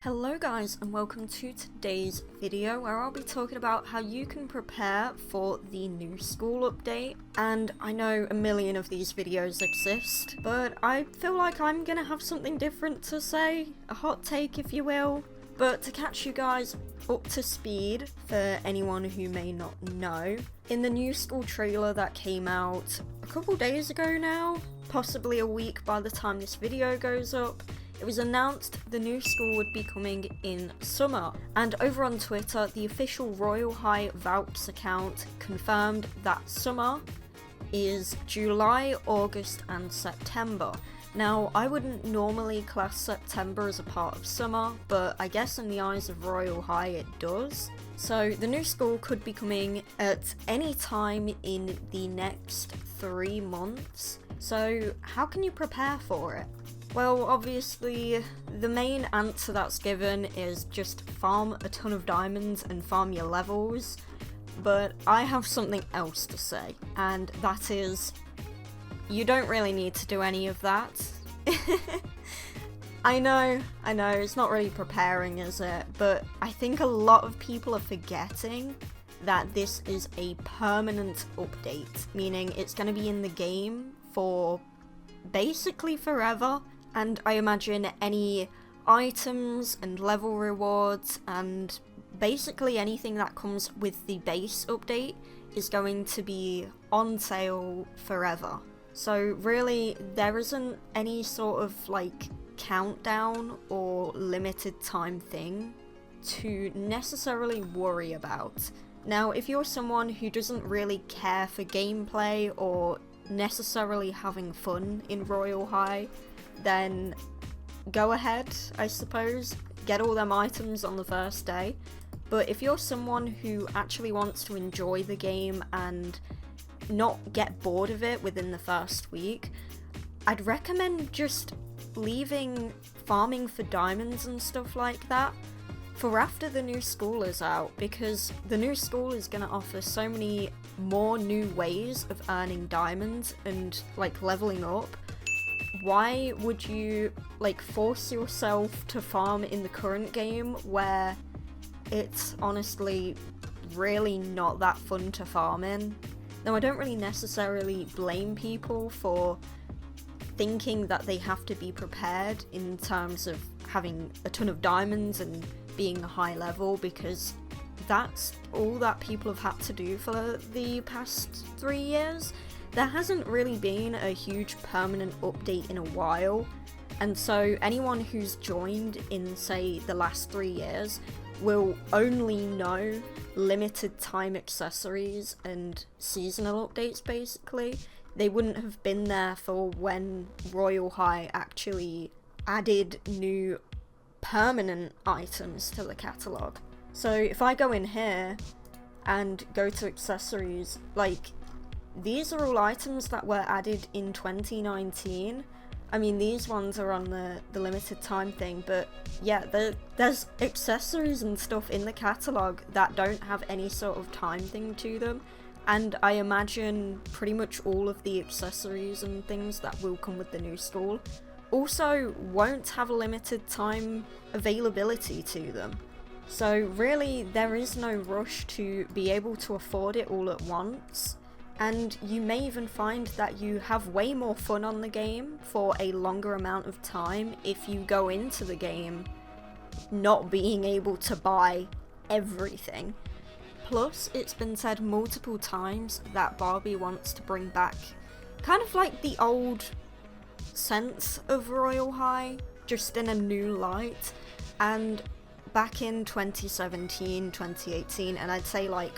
Hello guys, and welcome to today's video where I'll be talking about how you can prepare for the new school update. And I know a million of these videos exist, but I feel like I'm gonna have something different to say, a hot take if you will. But to catch you guys up to speed, for anyone who may not know, in the new school trailer that came out a couple days ago now, possibly a week by the time this video goes up, it was announced the new school would be coming in summer, and over on Twitter, the official Royal High Valps account confirmed that summer is July, August, and September. Now, I wouldn't normally class September as a part of summer, but I guess in the eyes of Royal High it does. So the new school could be coming at any time in the next 3 months. So how can you prepare for it? Well, obviously, the main answer that's given is just farm a ton of diamonds and farm your levels, but I have something else to say, and that is, you don't really need to do any of that. I know, it's not really preparing, is it? But I think a lot of people are forgetting that this is a permanent update, meaning it's going to be in the game for basically forever. And I imagine any items and level rewards and basically anything that comes with the base update is going to be on sale forever. So really, there isn't any sort of like countdown or limited time thing to necessarily worry about. Now, if you're someone who doesn't really care for gameplay or necessarily having fun in Royal High, then go ahead, I suppose, get all them items on the first day. But if you're someone who actually wants to enjoy the game and not get bored of it within the first week, I'd recommend just leaving farming for diamonds and stuff like that for after the new school is out, because the new school is going to offer so many more new ways of earning diamonds and like leveling up. Why would you like force yourself to farm in the current game where it's honestly really not that fun to farm in? Now, I don't really necessarily blame people for thinking that they have to be prepared in terms of having a ton of diamonds and being a high level, because that's all that people have had to do for the past 3 years. There hasn't really been a huge permanent update in a while, and so anyone who's joined in, say, the last 3 years will only know limited time accessories and seasonal updates, basically. They wouldn't have been there for when Royal High actually added new permanent items to the catalogue. So if I go in here and go to accessories, like, these are all items that were added in 2019. I mean, these ones are on the limited time thing, but yeah, there's accessories and stuff in the catalogue that don't have any sort of time thing to them, and I imagine pretty much all of the accessories and things that will come with the new school also won't have a limited time availability to them. So really, there is no rush to be able to afford it all at once. And you may even find that you have way more fun on the game for a longer amount of time if you go into the game not being able to buy everything. Plus, it's been said multiple times that Barbie wants to bring back kind of like the old sense of Royal High, just in a new light. And back in 2017, 2018, and I'd say like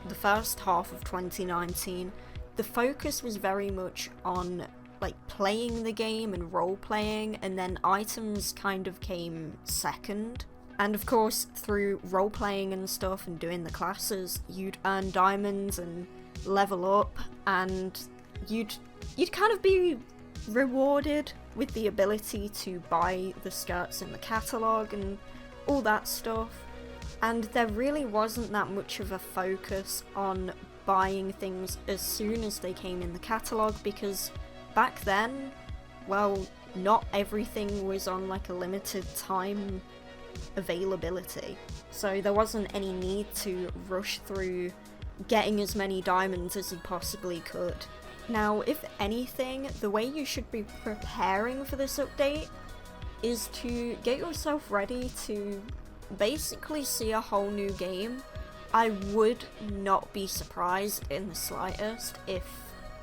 the first half of 2019, the focus was very much on like playing the game and role playing, and then items kind of came second. And of course, through role playing and stuff and doing the classes, you'd earn diamonds and level up, and you'd kind of be rewarded with the ability to buy the skirts in the catalogue and all that stuff. And there really wasn't that much of a focus on buying things as soon as they came in the catalogue, because back then, well, not everything was on like a limited time availability. So there wasn't any need to rush through getting as many diamonds as you possibly could. Now, if anything, the way you should be preparing for this update is to get yourself ready to basically see a whole new game. I would not be surprised in the slightest if,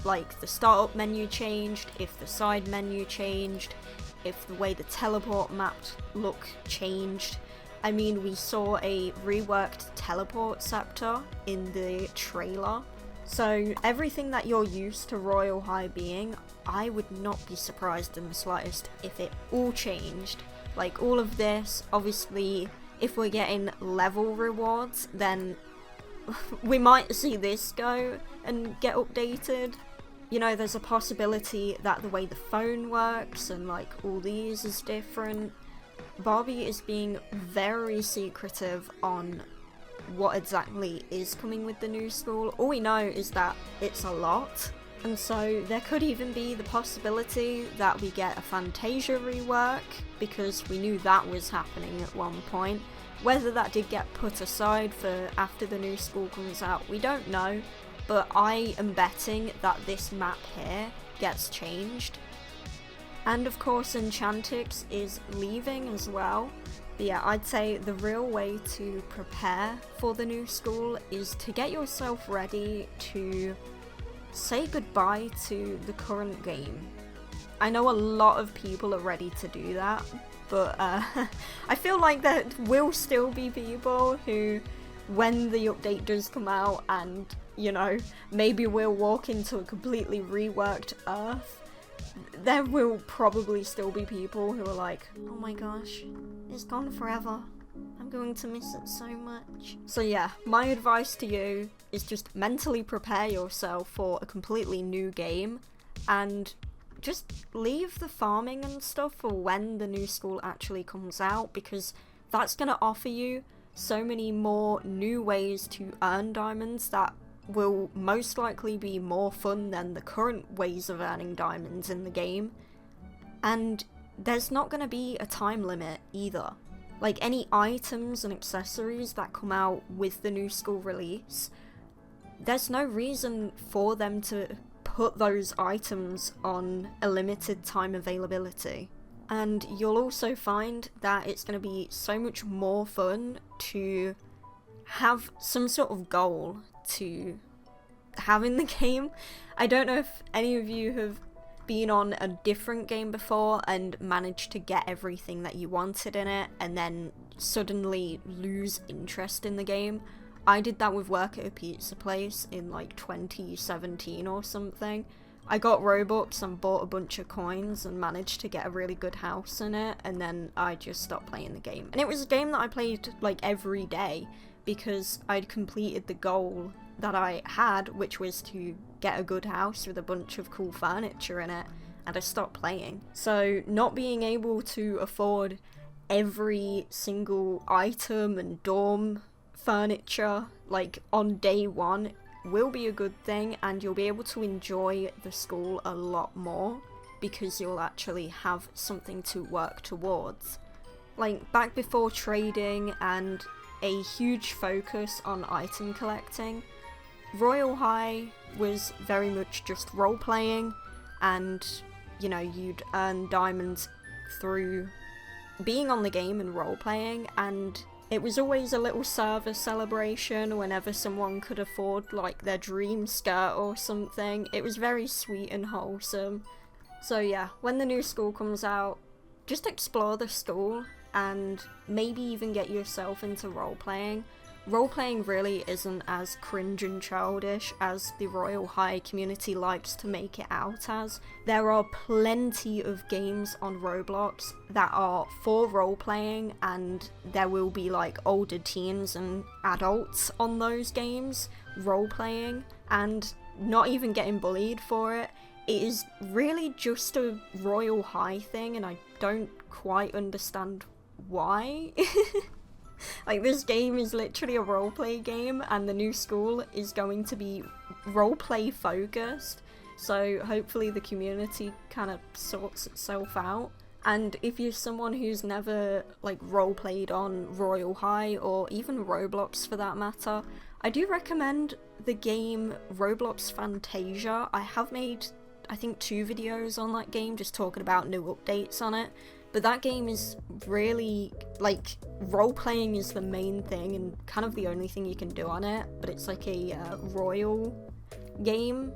like, the startup menu changed, if the side menu changed, if the way the teleport mapped look changed. I mean, we saw a reworked teleport scepter in the trailer, so everything that you're used to Royale High being, I would not be surprised in the slightest if it all changed. Like, all of this, obviously, if we're getting level rewards, then we might see this go and get updated. You know, there's a possibility that the way the phone works and, like, all these is different. Barbie is being very secretive on what exactly is coming with the new school. All we know is that it's a lot, and so there could even be the possibility that we get a Fantasia rework, because we knew that was happening at one point. Whether that did get put aside for after the new school comes out, we don't know, but I am betting that this map here gets changed. And of course Enchantix is leaving as well. But yeah, I'd say the real way to prepare for the new school is to get yourself ready to say goodbye to the current game. I know a lot of people are ready to do that, but I feel like there will still be people who, when the update does come out and, you know, maybe we'll walk into a completely reworked Earth, there will probably still be people who are like, oh my gosh, it's gone forever. I'm going to miss it so much. So yeah, my advice to you is just mentally prepare yourself for a completely new game and just leave the farming and stuff for when the new school actually comes out, because that's going to offer you so many more new ways to earn diamonds that will most likely be more fun than the current ways of earning diamonds in the game. And there's not going to be a time limit either. Like, any items and accessories that come out with the new school release, there's no reason for them to put those items on a limited time availability. And you'll also find that it's going to be so much more fun to have some sort of goal to have in the game. I don't know if any of you have been on a different game before and managed to get everything that you wanted in it and then suddenly lose interest in the game. I did that with work at a pizza place in like 2017 or something. I got Robux and bought a bunch of coins and managed to get a really good house in it, and then I just stopped playing the game. And it was a game that I played like every day because I'd completed the goal that I had, which was to get a good house with a bunch of cool furniture in it, and I stopped playing. So not being able to afford every single item and dorm furniture like on day one will be a good thing, and you'll be able to enjoy the school a lot more because you'll actually have something to work towards. Like, back before trading and a huge focus on item collecting, Royale High was very much just role-playing, and, you know, you'd earn diamonds through being on the game and role-playing, and it was always a little server celebration whenever someone could afford, like, their dream skirt or something. It was very sweet and wholesome. So yeah, when the new school comes out, just explore the school and maybe even get yourself into role-playing. Role-playing really isn't as cringe and childish as the Royale High community likes to make it out as. There are plenty of games on Roblox that are for role-playing, and there will be like older teens and adults on those games role-playing and not even getting bullied for it. It is really just a Royale High thing, and I don't quite understand why. Like, this game is literally a roleplay game, and the new school is going to be roleplay focused, so hopefully the community kind of sorts itself out. And if you're someone who's never like roleplayed on Royal High or even Roblox for that matter, I do recommend the game Roblox Fantasia. I have made, I think, 2 videos on that game just talking about new updates on it. But that game is really, like, role-playing is the main thing and kind of the only thing you can do on it. But it's like a royal game.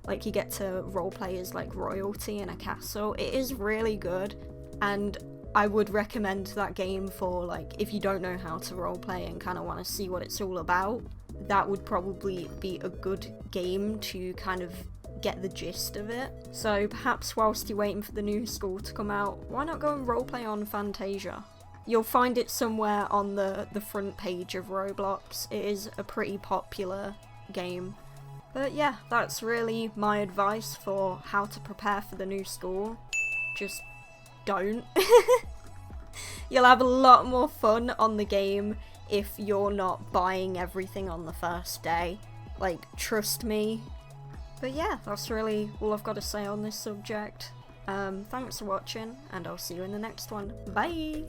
Like, you get to roleplay as, like, royalty in a castle. It is really good, and I would recommend that game for, like, if you don't know how to roleplay and kind of want to see what it's all about. That would probably be a good game to kind of get the gist of it. So perhaps whilst you're waiting for the new school to come out, why not go and roleplay on Fantasia? You'll find it somewhere on the front page of Roblox. It is a pretty popular game. But yeah, that's really my advice for how to prepare for the new school. Just don't. You'll have a lot more fun on the game if you're not buying everything on the first day. Like, trust me. But yeah, that's really all I've got to say on this subject. Thanks for watching, and I'll see you in the next one. Bye!